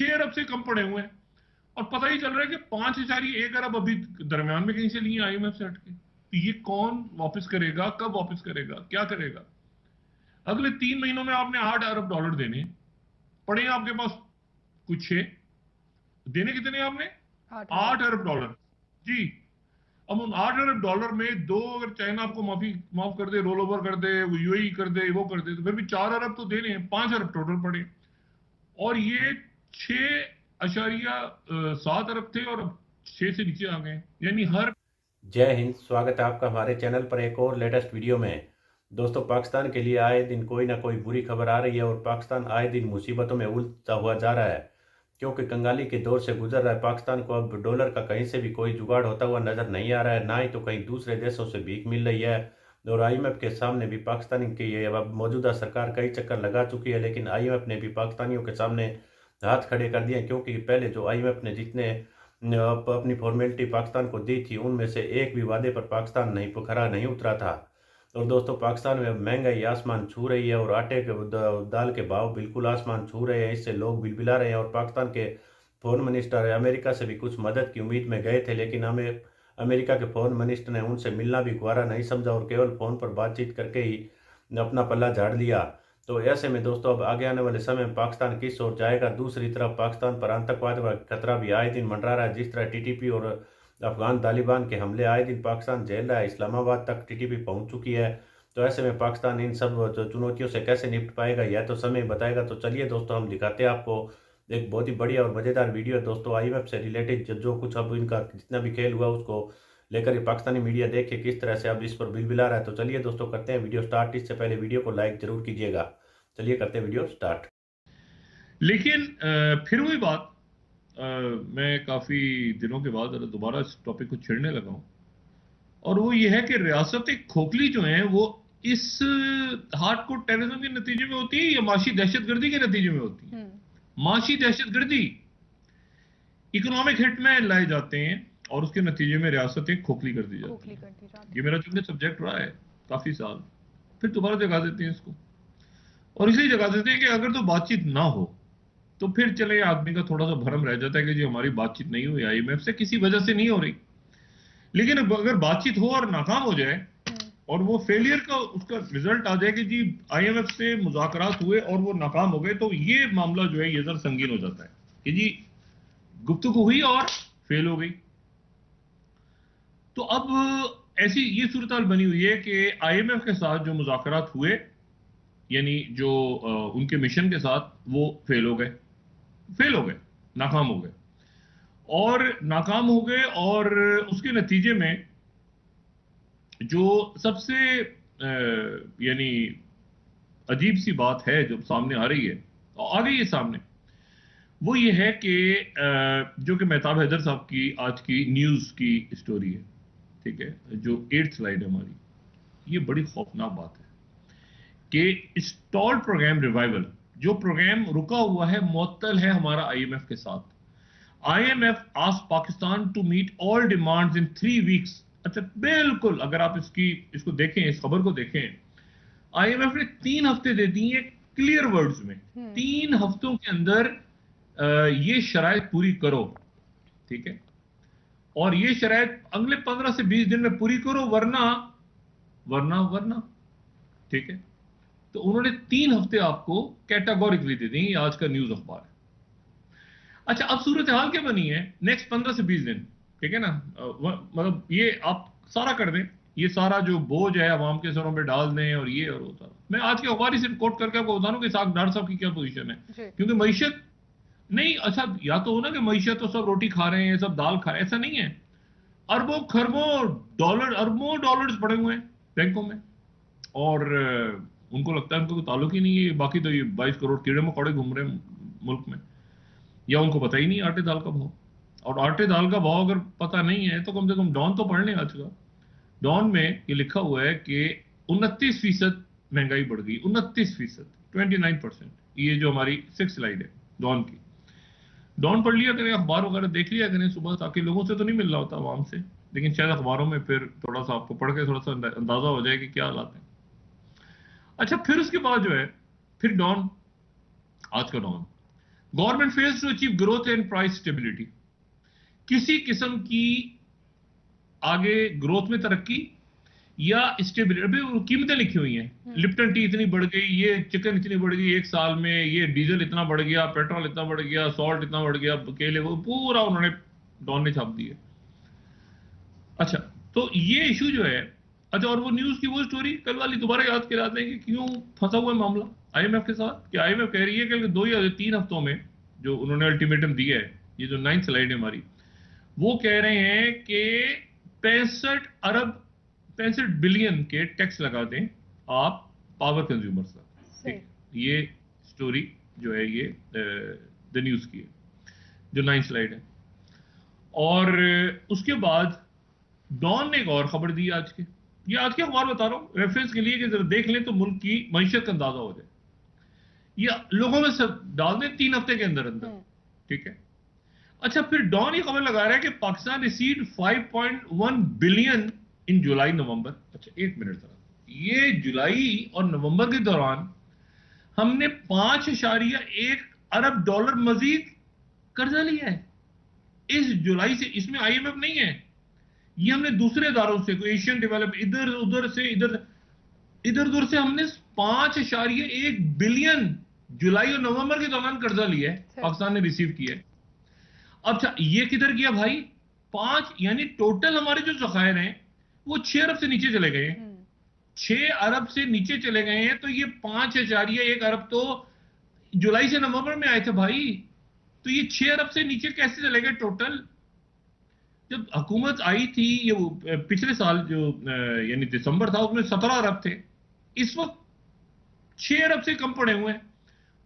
6 अरब से कम पड़े हुए हैं, और पता ही चल रहा है कि 5.1 अरब अभी दरमियान में कहीं से लिए आईएमएफ से हटके। तो ये कौन वापस करेगा, कब वापस करेगा, क्या करेगा? अगले 3 महीनों में आपने $8 अरब देने पड़े हैं आपके पास, कुछ 6 देने कितने आपने? 8 अरब जी। अब उन $8 अरब में दो अगर चाइना आपको माफ कर दे, रोल ओवर कर दे, यूएई कर दे, वो कर दे, तो फिर भी 4 अरब तो देने हैं, 5 अरब टोटल पड़े। और ये 6.7 अरब थे और अब 6 से नीचे आ गए, यानी हर। जय हिंद। स्वागत है आपका हमारे चैनल पर एक और लेटेस्ट वीडियो में। दोस्तों, पाकिस्तान के लिए आए दिन कोई ना कोई बुरी खबर आ रही है और पाकिस्तान आए दिन मुसीबतों में उलझता हुआ जा रहा है, क्योंकि कंगाली के दौर से गुजर रहा है। पाकिस्तान को अब डॉलर का कहीं से भी कोई जुगाड़ होता हुआ नजर नहीं आ रहा है, ना ही तो कहीं दूसरे देशों से भीख मिल रही है। और आईएमएफ के सामने भी पाकिस्तान की ये अब मौजूदा सरकार कई चक्कर लगा चुकी है, लेकिन आईएमएफ ने भी पाकिस्तानियों के सामने हाथ खड़े कर दिए, क्योंकि पहले जो आईएमएफ ने जितने अपनी फॉर्मेलिटी पाकिस्तान को दी थी, उनमें से एक भी वादे पर पाकिस्तान नहीं खरा नहीं उतरा था। और दोस्तों, पाकिस्तान में महंगाई आसमान छू रही है और आटे के दाल के भाव बिल्कुल आसमान छू रहे हैं। इससे लोग बिलबिला रहे हैं। और पाकिस्तान के फॉरेन मिनिस्टर अमेरिका से भी कुछ मदद की उम्मीद में गए थे, लेकिन हमें अमेरिका के फॉरेन मिनिस्टर ने उनसे मिलना भी गवारा नहीं समझा और केवल फ़ोन पर बातचीत करके ही अपना पल्ला झाड़ लिया। तो ऐसे में दोस्तों, अब आगे आने वाले समय में पाकिस्तान किस ओर जाएगा? दूसरी तरफ पाकिस्तान पर आतंकवाद का खतरा भी आए दिन मंडरा रहा है। जिस तरह टीटीपी और अफगान तालिबान के हमले आए दिन पाकिस्तान झेल रहा है, इस्लामाबाद तक टीटीपी पहुंच चुकी है। तो ऐसे में पाकिस्तान इन सब चुनौतियों से कैसे निपट पाएगा, यह तो समय बताएगा। तो चलिए दोस्तों, हम दिखाते हैं आपको एक बहुत ही बढ़िया और मज़ेदार वीडियो है दोस्तों, आईएमएफ से रिलेटेड। जो कुछ अब इनका जितना भी खेल हुआ उसको लेकर ये पाकिस्तानी मीडिया देखिए किस तरह से अब इस पर बिलबिला रहा है। तो चलिए दोस्तों, करते हैं वीडियो स्टार्ट। इससे पहले वीडियो को लाइक जरूर कीजिएगा। चलिए करते हैं वीडियो स्टार्ट। लेकिन फिर वही बात, मैं काफी दिनों के बाद दोबारा इस टॉपिक को छेड़ने लगा हूं, और वो ये है कि रियासतें खोखली जो हैं वो इस हार्डकोर टेररिज्म के नतीजे में होती है या माशी दहशतगर्दी के नतीजे में होती है? माशी दहशतगर्दी, इकोनॉमिक हिट में लाए जाते हैं और उसके नतीजे में रियासतें खोखली कर दी जाती हैं। ये मेरा चूंकि सब्जेक्ट रहा है काफी साल, फिर दोबारा जगा देते हैं इसको, और इसलिए जगा देते हैं कि अगर तो बातचीत ना हो तो फिर चले आदमी का थोड़ा सा भरम रह जाता है कि जी हमारी बातचीत नहीं हुई आईएमएफ से, किसी वजह से नहीं हो रही। लेकिन अगर बातचीत हो और नाकाम हो जाए और वो फेलियर का उसका रिजल्ट आ जाए कि जी आईएमएफ से मुज़ाकरात हुए और वो नाकाम हो गए, तो ये मामला जो है ये जरा संगीन हो जाता है कि जी गुफ्तगू हुई और फेल हो गई। तो अब ऐसी ये सूरत हाल बनी हुई है कि आईएमएफ के साथ जो मुज़ाकरात हुए, यानी जो उनके मिशन के साथ, वो फेल हो गए, नाकाम हो गए, और नाकाम हो गए। और उसके नतीजे में जो सबसे यानी अजीब सी बात है जो सामने आ रही है, और आ गई है सामने, वो ये है कि जो कि मेहताब हैदर साहब की आज की न्यूज़ की स्टोरी है, ठीक है, जो 8th स्लाइड है हमारी, ये बड़ी खौफनाक बात है कि स्टॉल्ड प्रोग्राम रिवाइवल, जो प्रोग्राम रुका हुआ है, मुअत्तल है हमारा आईएमएफ के साथ। IMF asked Pakistan to meet all demands in 3 weeks. अच्छा, बिल्कुल, अगर आप इसको देखें, इस खबर को देखें, IMF ने 3 हफ्ते दे दिए क्लियर वर्ड्स में। 3 हफ्तों के अंदर ये शराइत पूरी करो, ठीक है, और ये शराइत अगले 15 से 20 दिन में पूरी करो, वरना वरना वरना ठीक है। तो उन्होंने 3 हफ्ते आपको कैटेगोरिकली दे दी। आज का न्यूज अखबार है। अच्छा, अब सूरत हाल क्या बनी है नेक्स्ट 15 से 20 दिन, ठीक है ना, मतलब ये आप सारा कर दें, ये सारा जो बोझ है अवाम के सरों पे डाल दें, और ये और होता। मैं आज के अखबार ही सिर्फ कोट करके आपको बता दूं कि डॉक्टर साहब की क्या पोजीशन है, क्योंकि मईशत नहीं, अच्छा या तो हो ना कि मईशत तो सब रोटी खा रहे हैं, सब दाल खा रहे हैं, ऐसा नहीं है। अरबों खरबों डॉलर, अरबों डॉलर्स पड़े हुए हैं बैंकों में, और उनको लगता है उनको कोई ताल्लुक ही नहीं है, बाकी तो ये 22 करोड़ कीड़े मकोड़े घूम रहे हैं मुल्क में, या उनको पता ही नहीं आटे दाल का भाव। और आटे दाल का भाव अगर पता नहीं है तो कम से कम डॉन तो पढ़ लें आज का। डॉन में ये लिखा हुआ है कि 29% महंगाई बढ़ गई, 29%, 29%। ये जो हमारी 6 स्लाइड है डॉन की, डॉन पढ़ लिया करें, अखबार वगैरह देख लिया करें सुबह, ताकि लोगों से तो नहीं मिल रहा होता आवाम से, लेकिन शायद अखबारों में फिर थोड़ा सा आपको पढ़ के थोड़ा सा अंदाजा हो जाए कि क्या हालात है। अच्छा, फिर उसके बाद जो है, फिर डॉन, आज का Dawn, government fails to achieve growth and price stability. किसी किस्म की आगे ग्रोथ में तरक्की या स्टेबिलिटी, अभी वो कीमतें लिखी हुई हैं, लिप्टन टी इतनी बढ़ गई, ये चिकन इतनी बढ़ गई एक साल में, ये डीजल इतना बढ़ गया, पेट्रोल इतना बढ़ गया, सॉल्ट इतना बढ़ गया, केले, वो पूरा उन्होंने डॉन ने छाप दिया। अच्छा, तो ये इशू जो है, अच्छा, और वो न्यूज की वो स्टोरी कल वाली दोबारा याद कराते हैं कि क्यों फंसा हुआ है मामला आईएमएफ के साथ, कि आईएमएफ कह रही है कि 2 या 3 हफ्तों में जो उन्होंने अल्टीमेटम दिया है, ये जो 9th स्लाइड है हमारी, वो कह रहे हैं कि 65 बिलियन के टैक्स लगा दें आप पावर कंज्यूमर्स का। ये स्टोरी जो है ये द न्यूज की है, जो 9th स्लाइड है। और उसके बाद डॉन ने एक और खबर दी आज के, ये आज के अखबार बता रहा हूं रेफरेंस के लिए कि जरा देख लें तो मुल्क की मईशत का अंदाजा हो जाए। ये लोगों में सब डाल दें 3 हफ्ते के अंदर अंदर, ठीक है। अच्छा, फिर डॉन ये खबर लगा रहा है कि पाकिस्तान रिसीव्ड 5.1 बिलियन इन जुलाई नवंबर। अच्छा, 1 मिनट जरा, ये जुलाई और नवंबर के दौरान हमने 5.1 अरब डॉलर मजीद कर्जा लिया है इस जुलाई से। इसमें आईएमएफ नहीं है, ये हमने दूसरे इदारों से, कोई एशियन डेवलप, इधर उधर से, इधर उधर से हमने 5.1 बिलियन जुलाई और नवंबर के दौरान कर्जा लिया है, पाकिस्तान ने रिसीव किया है। अच्छा, ये किधर गया भाई? 5, यानी टोटल हमारे जो जखायर हैं वो 6 अरब से नीचे चले गए हैं, 6 अरब से नीचे चले गए हैं। तो ये 5.1 अरब तो जुलाई से नवंबर में आए थे भाई, तो ये 6 अरब से नीचे कैसे चले गए टोटल? जब हुकूमत आई थी ये पिछले साल जो यानी दिसंबर था, उसमें 17 अरब थे, इस वक्त 6 अरब से कम पड़े हुए हैं।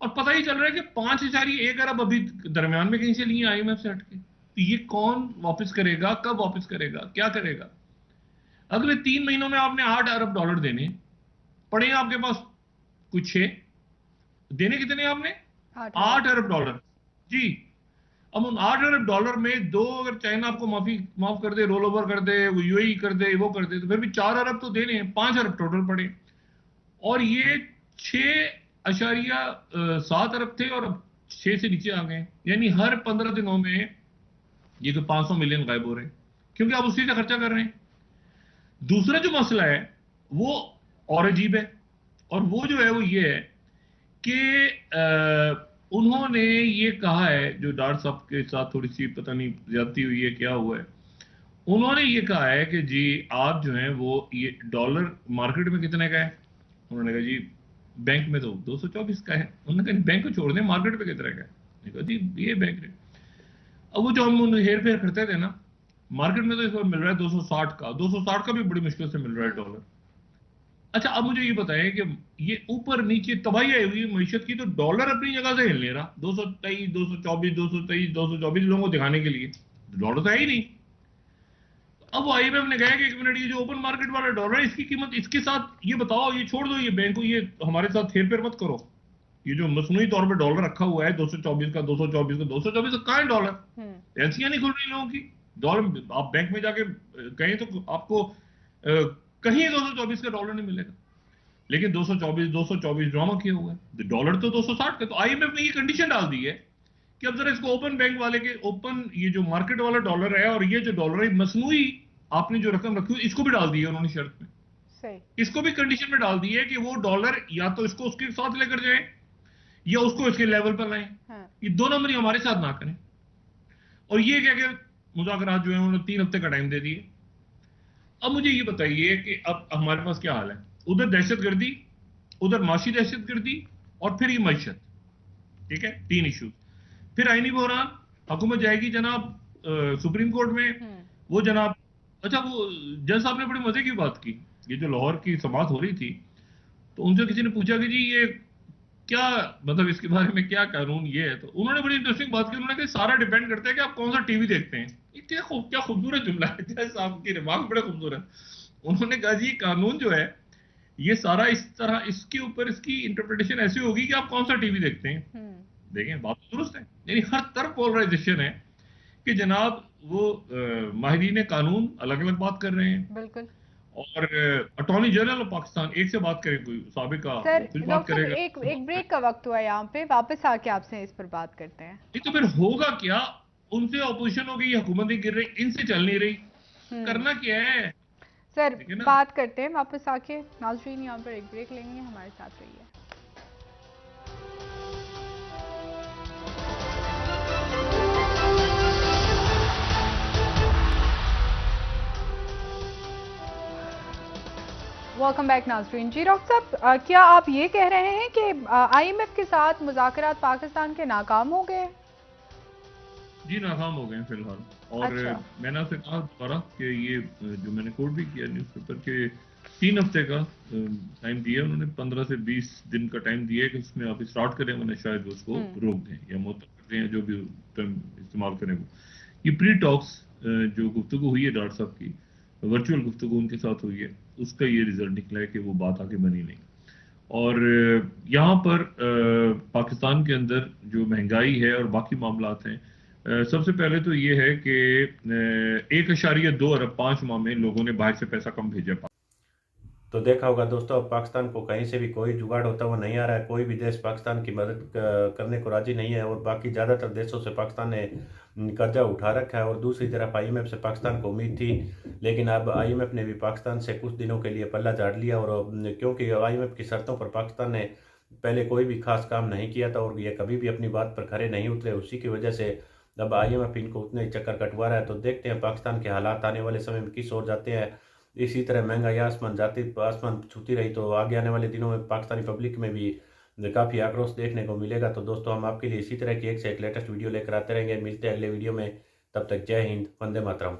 और पता ही चल रहा है कि 5.1 अरब अभी दरमियान में कहीं से लिए आईएमएफ से हटके। तो ये कौन वापस करेगा, कब वापस करेगा, क्या करेगा? अगले 3 महीनों में आपने 8 अरब डॉलर देने पड़े हैं आपके पास, कुछ 6 देने कितने आपने? 8 अरब डॉलर जी। अब उन 8 अरब डॉलर में 2 अगर चाइना आपको माफ कर दे, रोल ओवर कर दे, वो यूएई कर दे, वो कर दे, तो फिर भी 4 अरब तो देने हैं, 5 अरब टोटल पड़े। और ये 6.7 अरब थे और अब 6 से नीचे आ गए, यानी हर 15 दिनों में ये तो 500 मिलियन गायब हो रहे हैं, क्योंकि आप उसी से खर्चा कर रहे हैं। दूसरा जो मसला है वो और अजीब है, और वो जो है वो ये है कि उन्होंने ये कहा है, जो डॉक्टर साहब के साथ थोड़ी सी पता नहीं ज्यादती हुई है, क्या हुआ है, उन्होंने ये कहा है कि जी आप जो है वो ये डॉलर मार्केट में कितने का है? उन्होंने कहा जी बैंक में तो 224 का है। उन्होंने कहा बैंक को छोड़ दें, मार्केट पे कितने का है? कहा जी ये बैंक है। अब वो जो हम हेर फेर करते थे ना, मार्केट में तो इस बार मिल रहा है 260 का, 260 का भी बड़ी मुश्किल से मिल रहा है डॉलर। अच्छा, अब मुझे ये बताएं कि ये ऊपर नीचे तबाही आई हुई मईशत की, तो डॉलर अपनी जगह से हिल नहीं रहा, 223, 224, 223, 224 लोगों को दिखाने के लिए, डॉलर तो है ही नहीं। अब आईएमएफ ने कहा कि 1 मिनट, ये जो ओपन मार्केट वाला डॉलर है इसकी कीमत इसके साथ ये बताओ, ये छोड़ दो, ये बैंक को ये हमारे साथ हेर फेर मत करो। ये जो मसनूई तौर पर डॉलर रखा हुआ है 224 का, 224 का, 224 का कहां है डॉलर? एलसीआर नहीं खुल रही लोगों की। डॉलर आप बैंक में जाके कहें तो आपको कहीं 224 का डॉलर नहीं मिलेगा, लेकिन 224 ड्रामा किया हुआ है। डॉलर तो 260 का। तो आईएमएफ ने ये कंडीशन डाल दी है कि अब जरा इसको ओपन बैंक वाले के, ओपन ये जो मार्केट वाला डॉलर है और ये जो डॉलर है मसनूई आपने जो रकम रखी हुई, इसको भी डाल दी है उन्होंने शर्त में, इसको भी कंडीशन में डाल दी है कि वो डॉलर या तो इसको उसके साथ लेकर जाए या उसको इसके लेवल पर लाएं। ये दो नंबर हमारे साथ ना करें। और ये क्या कि मुज़ाकरात जो है उन्होंने 3 हफ्ते का टाइम दे दिए। अब मुझे ये बताइए कि अब हमारे पास क्या हाल है? उधर दहशतगर्दी, उधर माशी दहशतगर्दी, और फिर ये मईशत, ठीक है, 3 इश्यूज। फिर आईनी बहरान, हुकूमत जाएगी जनाब सुप्रीम कोर्ट में, वो जनाब, अच्छा वो जज साहब ने बड़ी मजे की बात की, ये जो लाहौर की समाअत हो रही थी, तो उनसे किसी ने पूछा कि जी ये क्या मतलब इसके बारे में क्या कानून ये है, तो उन्होंने बड़ी इंटरेस्टिंग बात की। उन्होंने कहा सारा डिपेंड करता है कि आप कौन सा टीवी देखते हैं। ये क्या खूबसूरत जुमला है, जज साहब की रिमार्क बड़े खूबसूरत। उन्होंने कहा जी कानून जो है ये सारा इस तरह, इसके ऊपर इसकी इंटरप्रिटेशन ऐसी होगी कि आप कौन सा टीवी देखते हैं। देखें, बात तो दुरुस्त है, यानी हर तरफ पोलराइजेशन है कि जनाब वो माहिरीन कानून अलग अलग बात कर रहे हैं। बिल्कुल। और अटॉर्नी जनरल ऑफ पाकिस्तान एक से बात करें, कोई साबिका सर फिर बात डॉक्टर साहब करेगा, एक एक ब्रेक का वक्त हुआ है यहाँ पे, वापस आके आपसे इस पर बात करते हैं। नहीं तो फिर होगा क्या? उनसे ऑपोजिशन हो गई, हुकूमतें गिर रही, इनसे चल नहीं रही, करना क्या है? सर ठीक है ना? बात करते हैं वापस आके। नाज़रीन यहाँ पर एक ब्रेक लेंगे, हमारे साथ रहिए। वेलकम बैक नाज़रीन। जी डॉक्टर साहब, क्या आप ये कह रहे हैं कि IMF के साथ मुज़ाकरात पाकिस्तान के नाकाम हो गए? जी नाकाम हो गए हैं फिलहाल। और अच्छा। मैंने आपसे कहा दोबारा कि ये जो मैंने कोट भी किया न्यूज़पेपर के 3 हफ्ते का टाइम दिया उन्होंने, 15 से 20 दिन का टाइम दिया कि उसमें आप स्टार्ट करें, वरना शायद उसको रोक दें या मुअत्तल कर दें, या जो भी टर्म इस्तेमाल करें वो। ये प्री टॉक्स जो गुफ्तगू हुई है डॉक्टर साहब की, वर्चुअल गुफ्तगू उनके साथ हुई है, उसका ये रिजल्ट निकला है कि वो बात आगे बनी नहीं। और यहाँ पर पाकिस्तान के अंदर जो महंगाई है और बाकी मामलात हैं, सबसे पहले तो ये है कि 1.2 अरब 5 माह में लोगों ने बाहर से पैसा कम भेजा। तो देखा होगा दोस्तों, अब पाकिस्तान को कहीं से भी कोई जुगाड़ होता हुआ नहीं आ रहा है। कोई भी देश पाकिस्तान की मदद करने को राजी नहीं है, और बाकी ज़्यादातर देशों से पाकिस्तान ने कर्जा उठा रखा है। और दूसरी तरफ IMF से पाकिस्तान को उम्मीद थी, लेकिन अब IMF ने भी पाकिस्तान से कुछ दिनों के लिए पल्ला झाड़ लिया। और क्योंकि IMF की शर्तों पर पाकिस्तान ने पहले कोई भी खास काम नहीं किया था, और ये कभी भी अपनी बात पर खरे नहीं उतरे, उसी की वजह से अब IMF इनको उतने ही चक्कर कटवा रहा है। तो देखते हैं पाकिस्तान के हालात आने वाले समय में किस ओर जाते हैं। इसी तरह महंगाई आसमान छूती रही तो आगे आने वाले दिनों में पाकिस्तानी पब्लिक में भी काफ़ी आक्रोश देखने को मिलेगा। तो दोस्तों, हम आपके लिए इसी तरह की एक से एक लेटेस्ट वीडियो लेकर आते रहेंगे। मिलते हैं अगले वीडियो में, तब तक जय हिंद, वंदे मातरम।